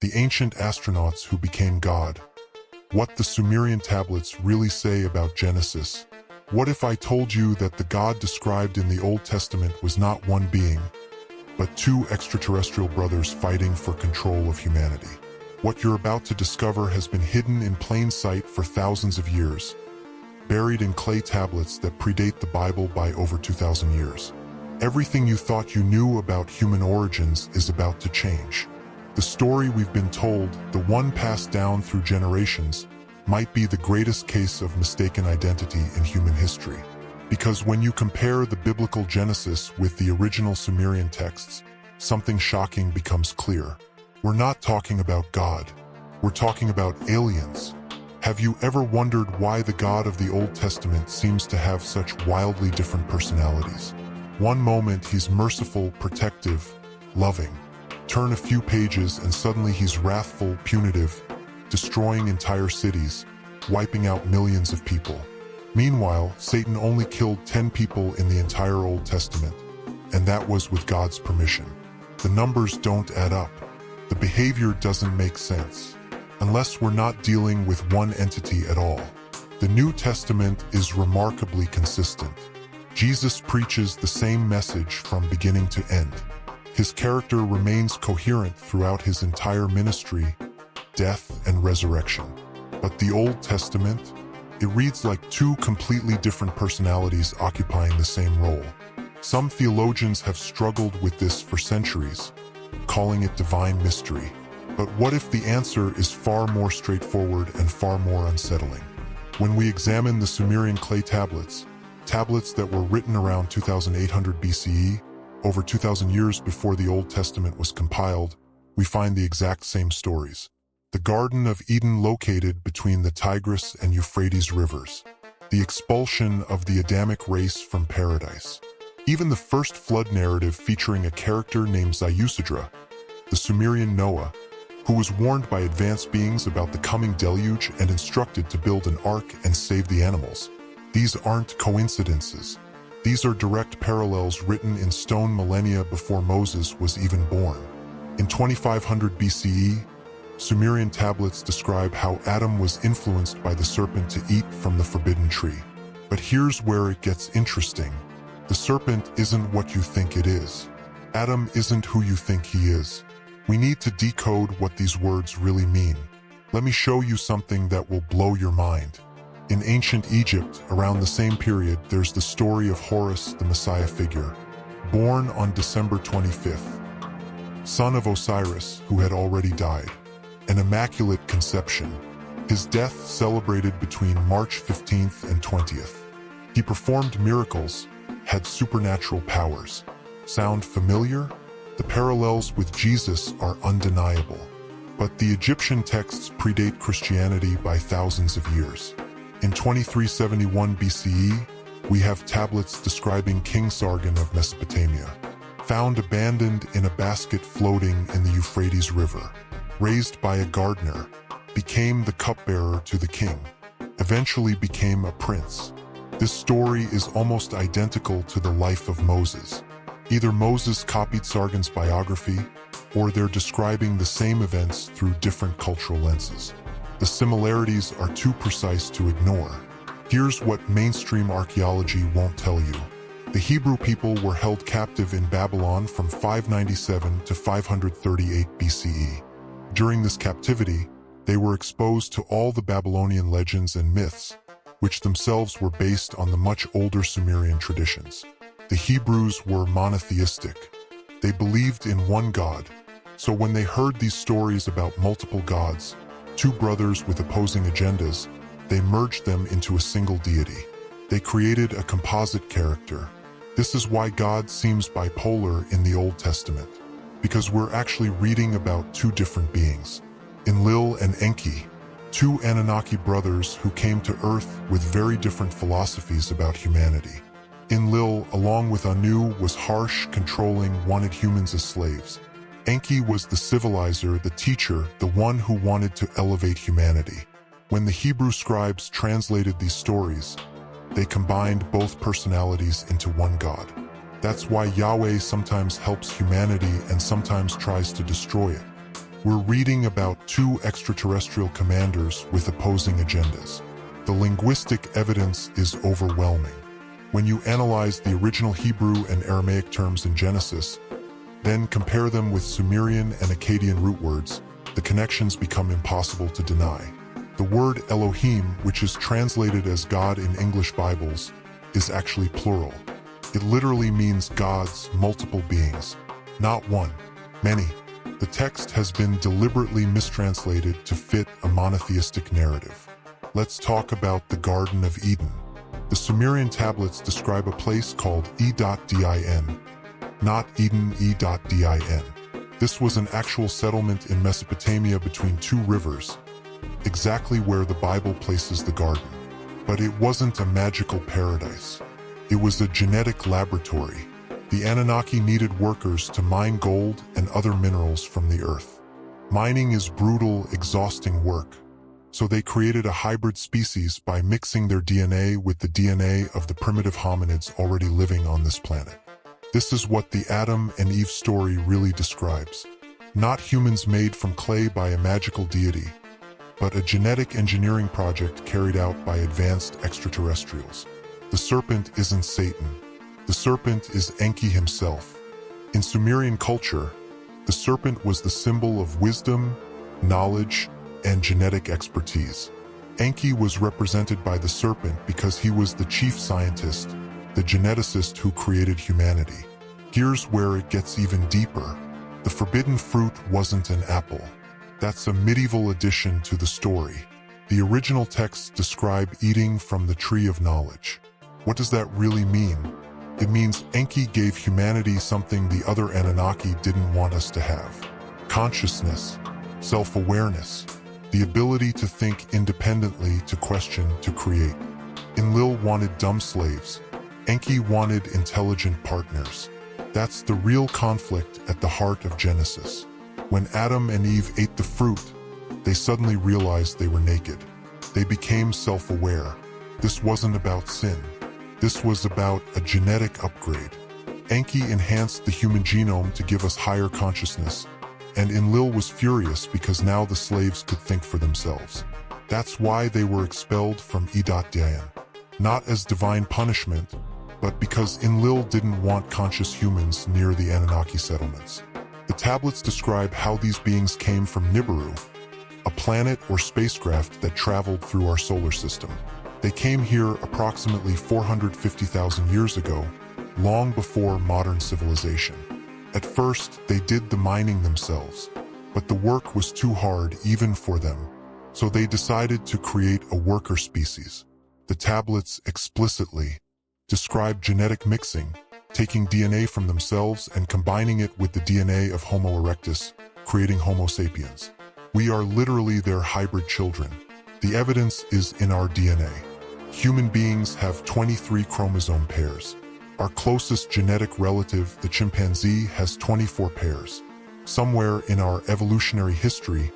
the ancient astronauts who became God. What the Sumerian tablets really say about Genesis. What if I told you that the God described in the Old Testament was not one being, but two extraterrestrial brothers fighting for control of humanity? What you're about to discover has been hidden in plain sight for thousands of years, buried in clay tablets that predate the Bible by over 2,000 years. Everything you thought you knew about human origins is about to change. The story we've been told, the one passed down through generations, might be the greatest case of mistaken identity in human history. Because when you compare the biblical Genesis with the original Sumerian texts, something shocking becomes clear. We're not talking about God. We're talking about aliens. Have you ever wondered why the God of the Old Testament seems to have such wildly different personalities? One moment he's merciful, protective, loving. Turn a few pages and suddenly he's wrathful, punitive, destroying entire cities, wiping out millions of people. Meanwhile, Satan only killed 10 people in the entire Old Testament, and that was with God's permission. The numbers don't add up. The behavior doesn't make sense, unless we're not dealing with one entity at all. The New Testament is remarkably consistent. Jesus preaches the same message from beginning to end. His character remains coherent throughout his entire ministry, death, and resurrection. But the Old Testament, it reads like two completely different personalities occupying the same role. Some theologians have struggled with this for centuries, calling it divine mystery. But what if the answer is far more straightforward and far more unsettling? When we examine the Sumerian clay tablets that were written around 2800 BCE, over 2,000 years before the Old Testament was compiled, we find the exact same stories. The Garden of Eden located between the Tigris and Euphrates rivers. The expulsion of the Adamic race from paradise. Even the first flood narrative featuring a character named Ziusadra, the Sumerian Noah, who was warned by advanced beings about the coming deluge and instructed to build an ark and save the animals. These aren't coincidences. These are direct parallels written in stone millennia before Moses was even born. In 2500 BCE, Sumerian tablets describe how Adam was influenced by the serpent to eat from the forbidden tree. But here's where it gets interesting. The serpent isn't what you think it is. Adam isn't who you think he is. We need to decode what these words really mean. Let me show you something that will blow your mind. In ancient Egypt, around the same period, there's the story of Horus, the Messiah figure, born on December 25th, son of Osiris, who had already died. An immaculate conception. His death celebrated between March 15th and 20th. He performed miracles, had supernatural powers. Sound familiar? The parallels with Jesus are undeniable. But the Egyptian texts predate Christianity by thousands of years. In 2371 BCE, we have tablets describing King Sargon of Mesopotamia, found abandoned in a basket floating in the Euphrates River. Raised by a gardener, became the cupbearer to the king, eventually became a prince. This story is almost identical to the life of Moses. Either Moses copied Sargon's biography, or they're describing the same events through different cultural lenses. The similarities are too precise to ignore. Here's what mainstream archaeology won't tell you. The Hebrew people were held captive in Babylon from 597 to 538 BCE. During this captivity, they were exposed to all the Babylonian legends and myths, which themselves were based on the much older Sumerian traditions. The Hebrews were monotheistic. They believed in one God, so when they heard these stories about multiple gods, two brothers with opposing agendas, they merged them into a single deity. They created a composite character. This is why God seems bipolar in the Old Testament, because we're actually reading about two different beings. Enlil and Enki, two Anunnaki brothers who came to Earth with very different philosophies about humanity. Enlil, along with Anu, was harsh, controlling, wanted humans as slaves. Enki was the civilizer, the teacher, the one who wanted to elevate humanity. When the Hebrew scribes translated these stories, they combined both personalities into one God. That's why Yahweh sometimes helps humanity and sometimes tries to destroy it. We're reading about two extraterrestrial commanders with opposing agendas. The linguistic evidence is overwhelming. When you analyze the original Hebrew and Aramaic terms in Genesis, then compare them with Sumerian and Akkadian root words, the connections become impossible to deny. The word Elohim, which is translated as God in English Bibles, is actually plural. It literally means gods, multiple beings, not one, many. The text has been deliberately mistranslated to fit a monotheistic narrative. Let's talk about the Garden of Eden. The Sumerian tablets describe a place called E.din, not Eden E.din. This was an actual settlement in Mesopotamia between two rivers, exactly where the Bible places the garden. But it wasn't a magical paradise. It was a genetic laboratory. The Anunnaki needed workers to mine gold and other minerals from the earth. Mining is brutal, exhausting work, so they created a hybrid species by mixing their DNA with the DNA of the primitive hominids already living on this planet. This is what the Adam and Eve story really describes. Not humans made from clay by a magical deity, but a genetic engineering project carried out by advanced extraterrestrials. The serpent isn't Satan. The serpent is Enki himself. In Sumerian culture, the serpent was the symbol of wisdom, knowledge, and genetic expertise. Enki was represented by the serpent because he was the chief scientist, the geneticist who created humanity. Here's where it gets even deeper. The forbidden fruit wasn't an apple. That's a medieval addition to the story. The original texts describe eating from the tree of knowledge. What does that really mean? It means Enki gave humanity something the other Anunnaki didn't want us to have. Consciousness, self-awareness, the ability to think independently, to question, to create. Enlil wanted dumb slaves. Enki wanted intelligent partners. That's the real conflict at the heart of Genesis. When Adam and Eve ate the fruit, they suddenly realized they were naked. They became self-aware. This wasn't about sin. This was about a genetic upgrade. Enki enhanced the human genome to give us higher consciousness, and Enlil was furious because now the slaves could think for themselves. That's why they were expelled from E.din. Not as divine punishment, but because Enlil didn't want conscious humans near the Anunnaki settlements. The tablets describe how these beings came from Nibiru, a planet or spacecraft that traveled through our solar system. They came here approximately 450,000 years ago, long before modern civilization. At first, they did the mining themselves, but the work was too hard even for them, so they decided to create a worker species. The tablets explicitly describe genetic mixing, taking DNA from themselves and combining it with the DNA of Homo erectus, creating Homo sapiens. We are literally their hybrid children. The evidence is in our DNA. Human beings have 23 chromosome pairs. Our closest genetic relative, the chimpanzee, has 24 pairs. Somewhere in our evolutionary history,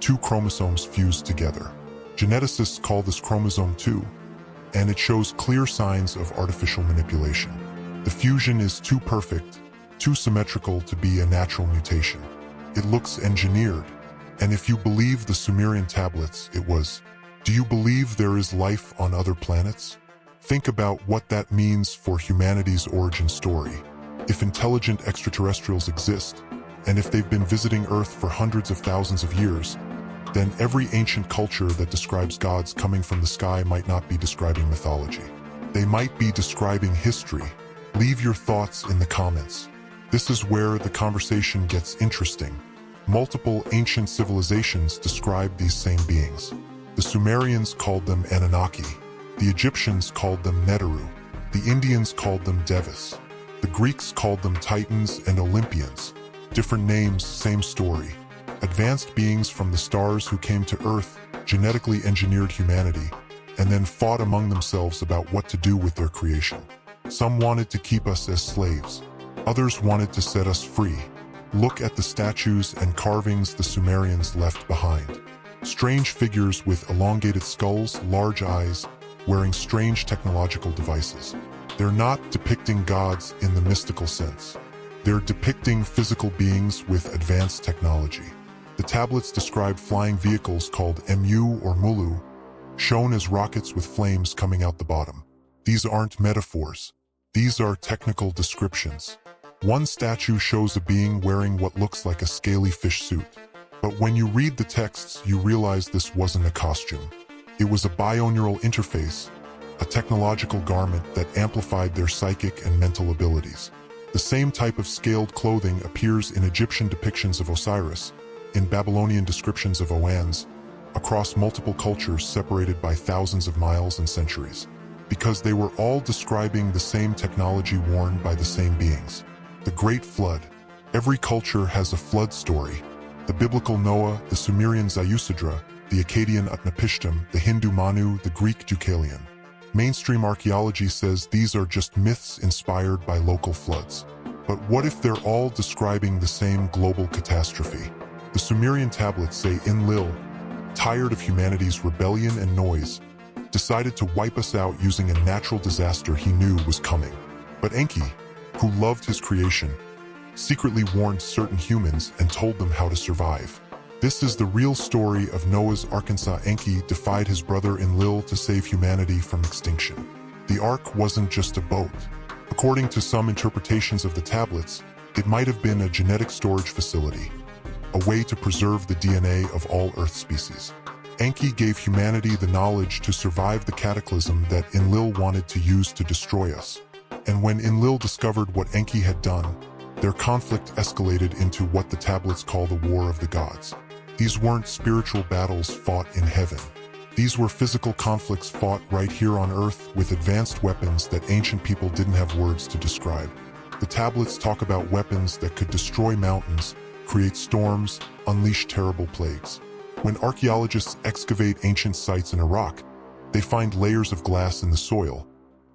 2 chromosomes fused together. Geneticists call this chromosome 2, and it shows clear signs of artificial manipulation. The fusion is too perfect, too symmetrical to be a natural mutation. It looks engineered, and if you believe the Sumerian tablets, it was. Do you believe there is life on other planets? Think about what that means for humanity's origin story. If intelligent extraterrestrials exist, and if they've been visiting Earth for hundreds of thousands of years, then every ancient culture that describes gods coming from the sky might not be describing mythology. They might be describing history. Leave your thoughts in the comments. This is where the conversation gets interesting. Multiple ancient civilizations describe these same beings. The Sumerians called them Anunnaki. The Egyptians called them Neteru. The Indians called them Devis. The Greeks called them Titans and Olympians. Different names, same story. Advanced beings from the stars who came to Earth, genetically engineered humanity, and then fought among themselves about what to do with their creation. Some wanted to keep us as slaves. Others wanted to set us free. Look at the statues and carvings the Sumerians left behind. Strange figures with elongated skulls, large eyes, wearing strange technological devices. They're not depicting gods in the mystical sense. They're depicting physical beings with advanced technology. The tablets describe flying vehicles called Mu or Mulu, shown as rockets with flames coming out the bottom. These aren't metaphors. These are technical descriptions. One statue shows a being wearing what looks like a scaly fish suit. But when you read the texts, you realize this wasn't a costume. It was a binaural interface, a technological garment that amplified their psychic and mental abilities. The same type of scaled clothing appears in Egyptian depictions of Osiris, in Babylonian descriptions of Oannes, across multiple cultures separated by thousands of miles and centuries, because they were all describing the same technology worn by the same beings. The Great Flood. Every culture has a flood story. The biblical Noah, the Sumerian Zayusadra, the Akkadian Utnapishtim, the Hindu Manu, the Greek Deucalion. Mainstream archaeology says these are just myths inspired by local floods. But what if they're all describing the same global catastrophe? The Sumerian tablets say Enlil, tired of humanity's rebellion and noise, decided to wipe us out using a natural disaster he knew was coming. But Enki, who loved his creation, secretly warned certain humans and told them how to survive. This is the real story of Noah's Arkansas. Enki defied his brother Enlil to save humanity from extinction. The ark wasn't just a boat. According to some interpretations of the tablets, it might have been a genetic storage facility, a way to preserve the DNA of all Earth species. Enki gave humanity the knowledge to survive the cataclysm that Enlil wanted to use to destroy us. And when Enlil discovered what Enki had done, their conflict escalated into what the tablets call the War of the Gods. These weren't spiritual battles fought in heaven. These were physical conflicts fought right here on Earth with advanced weapons that ancient people didn't have words to describe. The tablets talk about weapons that could destroy mountains, create storms, unleash terrible plagues. When archaeologists excavate ancient sites in Iraq, they find layers of glass in the soil,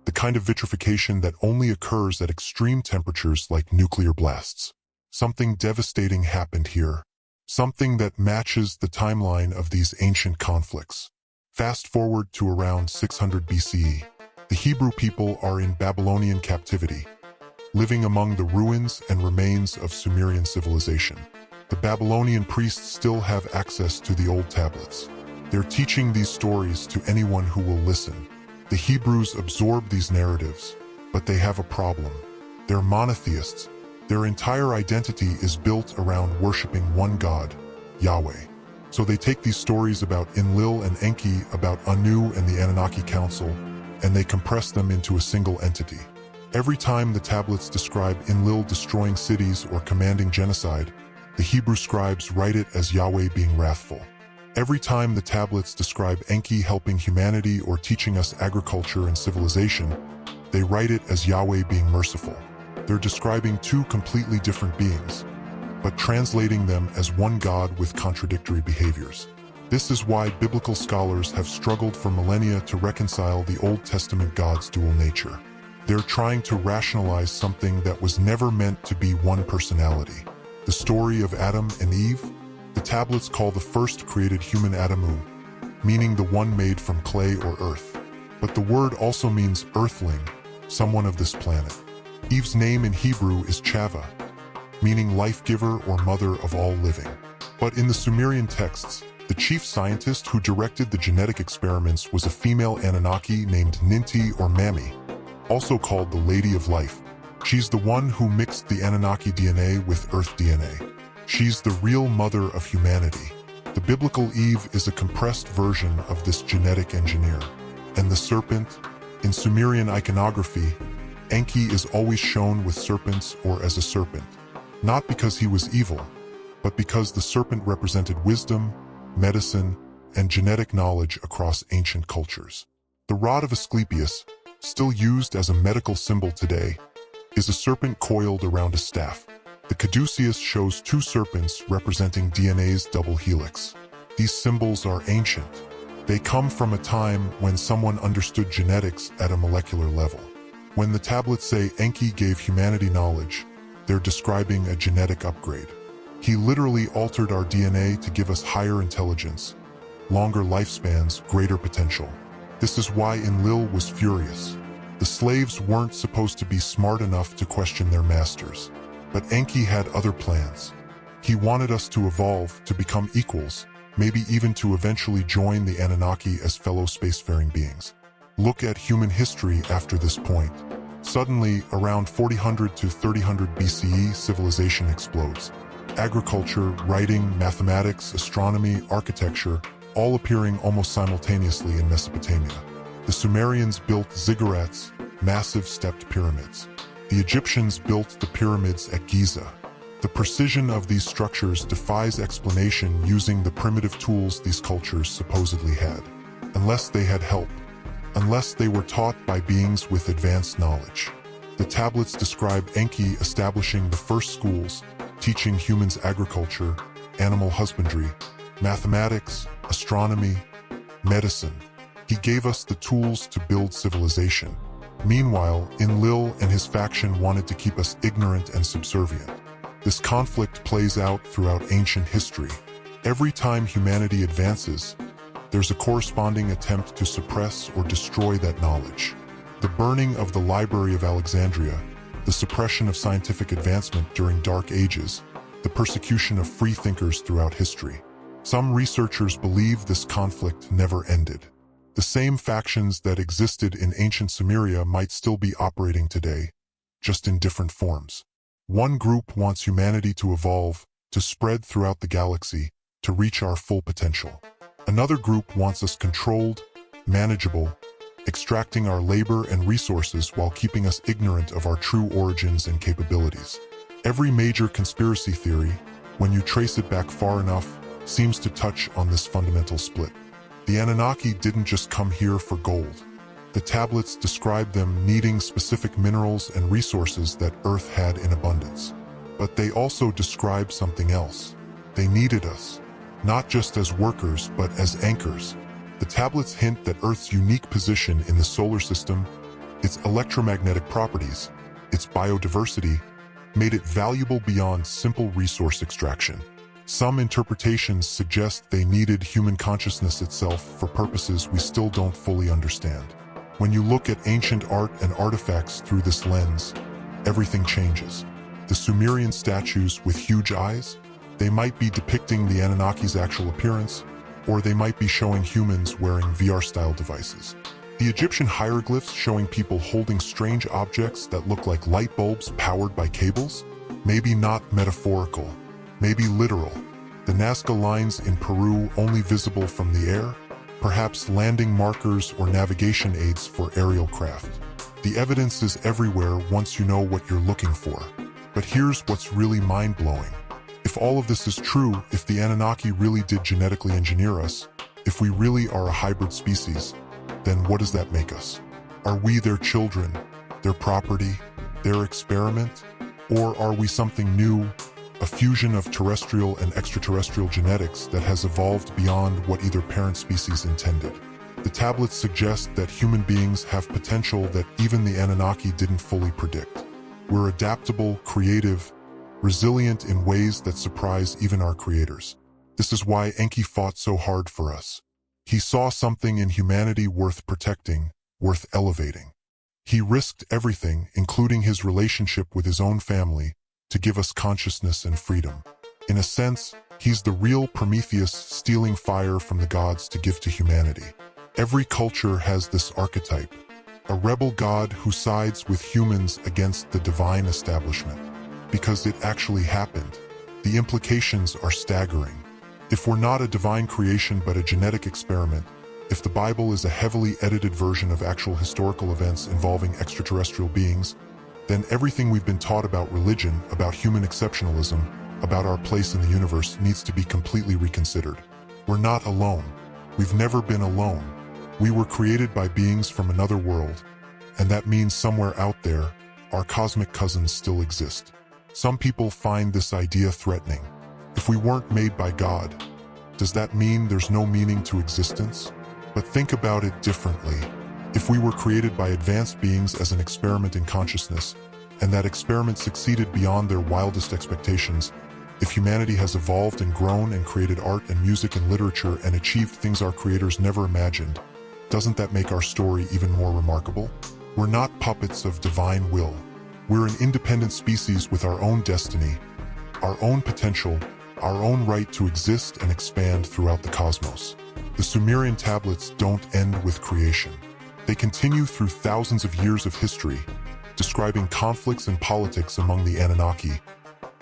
the kind of vitrification that only occurs at extreme temperatures like nuclear blasts. Something devastating happened here. Something that matches the timeline of these ancient conflicts. Fast forward to around 600 BCE. The Hebrew people are in Babylonian captivity, living among the ruins and remains of Sumerian civilization. The Babylonian priests still have access to the old tablets. They're teaching these stories to anyone who will listen. The Hebrews absorb these narratives, but they have a problem. They're monotheists. Their entire identity is built around worshiping one God, Yahweh. So they take these stories about Enlil and Enki, about Anu and the Anunnaki Council, and they compress them into a single entity. Every time the tablets describe Enlil destroying cities or commanding genocide, the Hebrew scribes write it as Yahweh being wrathful. Every time the tablets describe Enki helping humanity or teaching us agriculture and civilization, they write it as Yahweh being merciful. They're describing two completely different beings, but translating them as one God with contradictory behaviors. This is why biblical scholars have struggled for millennia to reconcile the Old Testament God's dual nature. They're trying to rationalize something that was never meant to be one personality. The story of Adam and Eve, the tablets call the first created human Adamu, meaning the one made from clay or earth. But the word also means earthling, someone of this planet. Eve's name in Hebrew is Chava, meaning life-giver or mother of all living. But in the Sumerian texts, the chief scientist who directed the genetic experiments was a female Anunnaki named Ninti or Mami, also called the Lady of Life. She's the one who mixed the Anunnaki DNA with Earth DNA. She's the real mother of humanity. The biblical Eve is a compressed version of this genetic engineer. And the serpent, in Sumerian iconography, Enki is always shown with serpents or as a serpent, not because he was evil, but because the serpent represented wisdom, medicine, and genetic knowledge across ancient cultures. The rod of Asclepius, still used as a medical symbol today, is a serpent coiled around a staff. The caduceus shows two serpents representing DNA's double helix. These symbols are ancient. They come from a time when someone understood genetics at a molecular level. When the tablets say Enki gave humanity knowledge, they're describing a genetic upgrade. He literally altered our DNA to give us higher intelligence, longer lifespans, greater potential. This is why Enlil was furious. The slaves weren't supposed to be smart enough to question their masters. But Enki had other plans. He wanted us to evolve, to become equals, maybe even to eventually join the Anunnaki as fellow spacefaring beings. Look at human history after this point. Suddenly, around 4000 to 3000 BCE, civilization explodes. Agriculture, writing, mathematics, astronomy, architecture, all appearing almost simultaneously in Mesopotamia. The Sumerians built ziggurats, massive stepped pyramids. The Egyptians built the pyramids at Giza. The precision of these structures defies explanation using the primitive tools these cultures supposedly had. Unless they had help. Unless they were taught by beings with advanced knowledge. The tablets describe Enki establishing the first schools, teaching humans agriculture, animal husbandry, mathematics, astronomy, medicine. He gave us the tools to build civilization. Meanwhile, Enlil and his faction wanted to keep us ignorant and subservient. This conflict plays out throughout ancient history. Every time humanity advances, there's a corresponding attempt to suppress or destroy that knowledge. The burning of the Library of Alexandria, the suppression of scientific advancement during Dark Ages, the persecution of free thinkers throughout history. Some researchers believe this conflict never ended. The same factions that existed in ancient Sumeria might still be operating today, just in different forms. One group wants humanity to evolve, to spread throughout the galaxy, to reach our full potential. Another group wants us controlled, manageable, extracting our labor and resources while keeping us ignorant of our true origins and capabilities. Every major conspiracy theory, when you trace it back far enough, seems to touch on this fundamental split. The Anunnaki didn't just come here for gold. The tablets describe them needing specific minerals and resources that Earth had in abundance. But they also describe something else. They needed us, not just as workers but as anchors. The tablets hint that Earth's unique position in the solar system, its electromagnetic properties, its biodiversity, made it valuable beyond simple resource extraction. Some interpretations suggest they needed human consciousness itself for purposes we still don't fully understand. When you look at ancient art and artifacts through this lens, everything changes. The Sumerian statues with huge eyes, they might be depicting the Anunnaki's actual appearance, or they might be showing humans wearing VR-style devices. The Egyptian hieroglyphs showing people holding strange objects that look like light bulbs powered by cables? Maybe not metaphorical, maybe literal. The Nazca lines in Peru only visible from the air? Perhaps landing markers or navigation aids for aerial craft. The evidence is everywhere once you know what you're looking for. But here's what's really mind-blowing. If all of this is true, if the Anunnaki really did genetically engineer us, if we really are a hybrid species, then what does that make us? Are we their children, their property, their experiment? Or are we something new, a fusion of terrestrial and extraterrestrial genetics that has evolved beyond what either parent species intended? The tablets suggest that human beings have potential that even the Anunnaki didn't fully predict. We're adaptable, creative, resilient in ways that surprise even our creators. This is why Enki fought so hard for us. He saw something in humanity worth protecting, worth elevating. He risked everything, including his relationship with his own family, to give us consciousness and freedom. In a sense, he's the real Prometheus stealing fire from the gods to give to humanity. Every culture has this archetype, a rebel god who sides with humans against the divine establishment. Because it actually happened. The implications are staggering. If we're not a divine creation but a genetic experiment, if the Bible is a heavily edited version of actual historical events involving extraterrestrial beings, then everything we've been taught about religion, about human exceptionalism, about our place in the universe needs to be completely reconsidered. We're not alone. We've never been alone. We were created by beings from another world, and that means somewhere out there, our cosmic cousins still exist. Some people find this idea threatening. If we weren't made by God, does that mean there's no meaning to existence? But think about it differently. If we were created by advanced beings as an experiment in consciousness, and that experiment succeeded beyond their wildest expectations, if humanity has evolved and grown and created art and music and literature and achieved things our creators never imagined, doesn't that make our story even more remarkable? We're not puppets of divine will. We're an independent species with our own destiny, our own potential, our own right to exist and expand throughout the cosmos. The Sumerian tablets don't end with creation. They continue through thousands of years of history, describing conflicts and politics among the Anunnaki,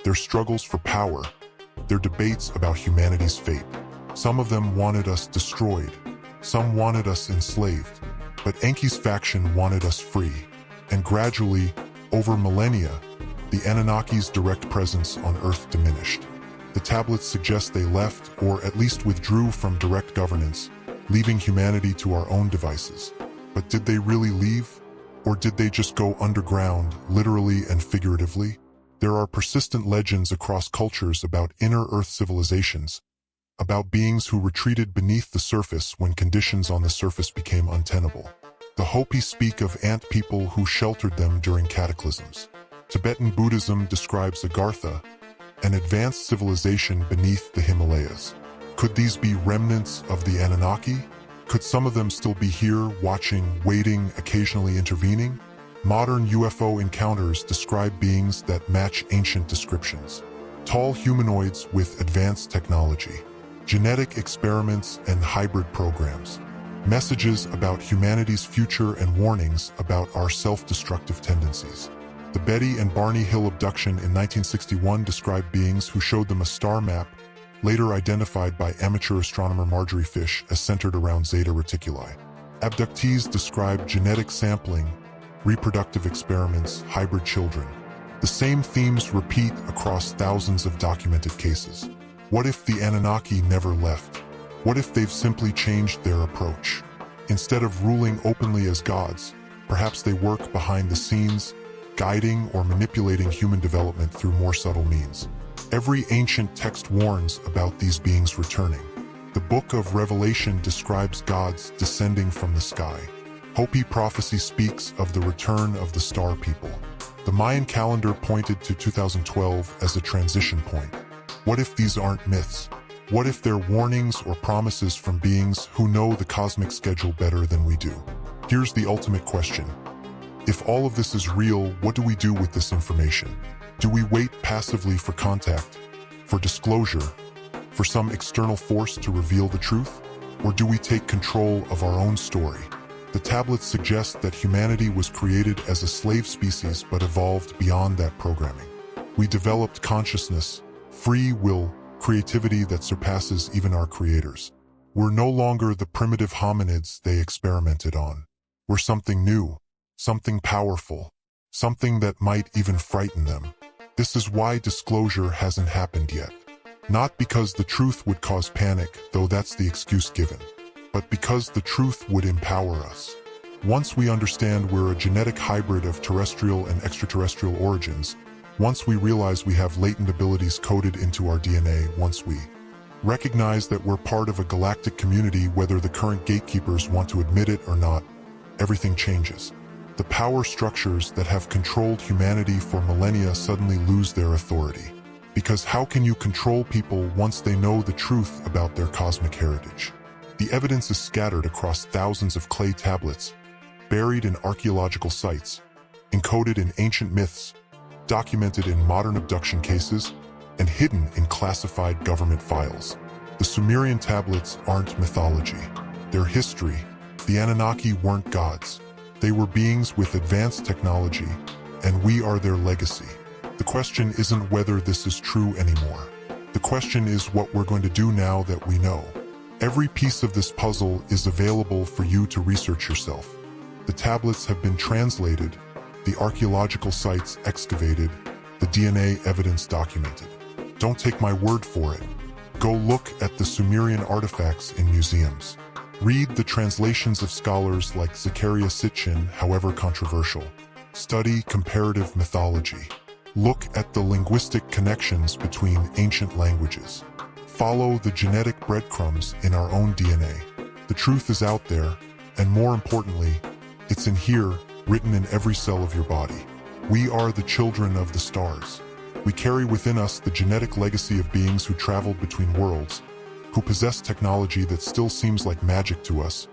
their struggles for power, their debates about humanity's fate. Some of them wanted us destroyed, some wanted us enslaved, but Enki's faction wanted us free. And gradually, over millennia, the Anunnaki's direct presence on Earth diminished. The tablets suggest they left, or at least withdrew from direct governance, leaving humanity to our own devices. But did they really leave? Or did they just go underground, literally and figuratively? There are persistent legends across cultures about inner Earth civilizations, about beings who retreated beneath the surface when conditions on the surface became untenable. The Hopi speak of ant people who sheltered them during cataclysms. Tibetan Buddhism describes Agartha, an advanced civilization beneath the Himalayas. Could these be remnants of the Anunnaki? Could some of them still be here, watching, waiting, occasionally intervening? Modern UFO encounters describe beings that match ancient descriptions. Tall humanoids with advanced technology. Genetic experiments and hybrid programs. Messages about humanity's future and warnings about our self-destructive tendencies. The Betty and Barney Hill abduction in 1961 described beings who showed them a star map, later identified by amateur astronomer Marjorie Fish as centered around Zeta Reticuli. Abductees described genetic sampling, reproductive experiments, hybrid children. The same themes repeat across thousands of documented cases. What if the Anunnaki never left? What if they've simply changed their approach? Instead of ruling openly as gods, perhaps they work behind the scenes, guiding or manipulating human development through more subtle means. Every ancient text warns about these beings returning. The Book of Revelation describes gods descending from the sky. Hopi prophecy speaks of the return of the star people. The Mayan calendar pointed to 2012 as a transition point. What if these aren't myths? What if they're warnings or promises from beings who know the cosmic schedule better than we do? Here's the ultimate question. If all of this is real, what do we do with this information? Do we wait passively for contact, for disclosure, for some external force to reveal the truth? Or do we take control of our own story? The tablets suggest that humanity was created as a slave species but evolved beyond that programming. We developed consciousness, free will, creativity that surpasses even our creators. We're no longer the primitive hominids they experimented on. We're something new, something powerful, something that might even frighten them. This is why disclosure hasn't happened yet. Not because the truth would cause panic, though that's the excuse given, but because the truth would empower us. Once we understand we're a genetic hybrid of terrestrial and extraterrestrial origins, once we realize we have latent abilities coded into our DNA, once we recognize that we're part of a galactic community, whether the current gatekeepers want to admit it or not, everything changes. The power structures that have controlled humanity for millennia suddenly lose their authority. Because how can you control people once they know the truth about their cosmic heritage? The evidence is scattered across thousands of clay tablets, buried in archaeological sites, encoded in ancient myths, documented in modern abduction cases, and hidden in classified government files. The Sumerian tablets aren't mythology. They're history. The Anunnaki weren't gods. They were beings with advanced technology, and we are their legacy. The question isn't whether this is true anymore. The question is what we're going to do now that we know. Every piece of this puzzle is available for you to research yourself. The tablets have been translated, the archaeological sites excavated, the DNA evidence documented. Don't take my word for it. Go look at the Sumerian artifacts in museums. Read the translations of scholars like Zechariah Sitchin, however controversial. Study comparative mythology. Look at the linguistic connections between ancient languages. Follow the genetic breadcrumbs in our own DNA. The truth is out there, and more importantly, it's in here, written in every cell of your body. We are the children of the stars. We carry within us the genetic legacy of beings who traveled between worlds, who possess technology that still seems like magic to us,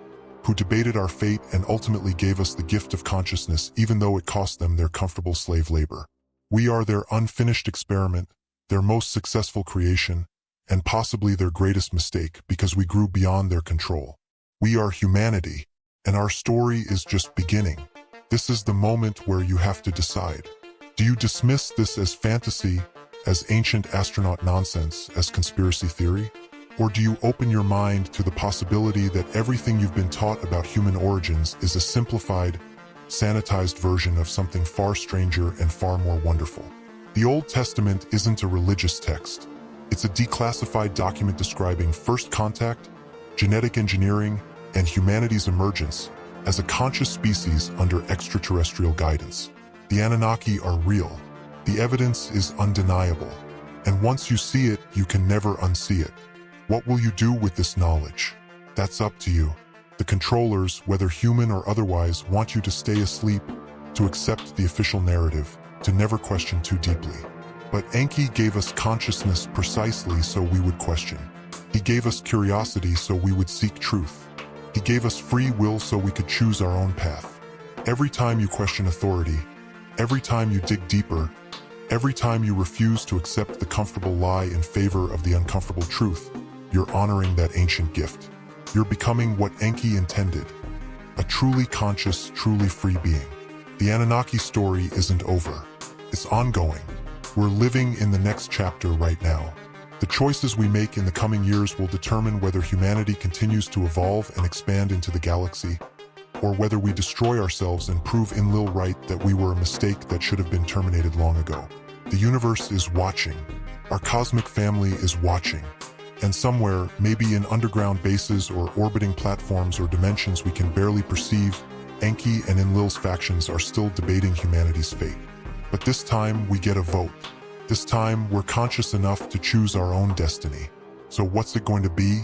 who debated our fate and ultimately gave us the gift of consciousness even though it cost them their comfortable slave labor. We are their unfinished experiment, their most successful creation, and possibly their greatest mistake because we grew beyond their control. We are humanity, and our story is just beginning. This is the moment where you have to decide. Do you dismiss this as fantasy, as ancient astronaut nonsense, as conspiracy theory? Or do you open your mind to the possibility that everything you've been taught about human origins is a simplified, sanitized version of something far stranger and far more wonderful? The Old Testament isn't a religious text. It's a declassified document describing first contact, genetic engineering, and humanity's emergence as a conscious species under extraterrestrial guidance. The Anunnaki are real. The evidence is undeniable. And once you see it, you can never unsee it. What will you do with this knowledge? That's up to you. The controllers, whether human or otherwise, want you to stay asleep, to accept the official narrative, to never question too deeply. But Enki gave us consciousness precisely so we would question. He gave us curiosity so we would seek truth. He gave us free will so we could choose our own path. Every time you question authority, every time you dig deeper, every time you refuse to accept the comfortable lie in favor of the uncomfortable truth, you're honoring that ancient gift. You're becoming what Enki intended, a truly conscious, truly free being. The Anunnaki story isn't over. It's ongoing. We're living in the next chapter right now. The choices we make in the coming years will determine whether humanity continues to evolve and expand into the galaxy, or whether we destroy ourselves and prove Enlil right that we were a mistake that should have been terminated long ago. The universe is watching. Our cosmic family is watching. And somewhere, maybe in underground bases or orbiting platforms or dimensions we can barely perceive, Enki and Enlil's factions are still debating humanity's fate. But this time, we get a vote. This time, we're conscious enough to choose our own destiny. So what's it going to be?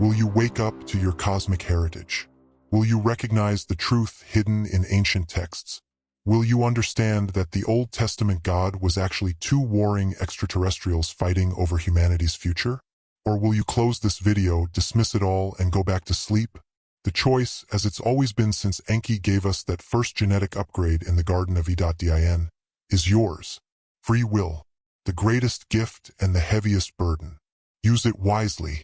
Will you wake up to your cosmic heritage? Will you recognize the truth hidden in ancient texts? Will you understand that the Old Testament God was actually two warring extraterrestrials fighting over humanity's future? Or will you close this video, dismiss it all, and go back to sleep? The choice, as it's always been since Enki gave us that first genetic upgrade in the Garden of Eden, is yours. Free will, the greatest gift and the heaviest burden. Use it wisely.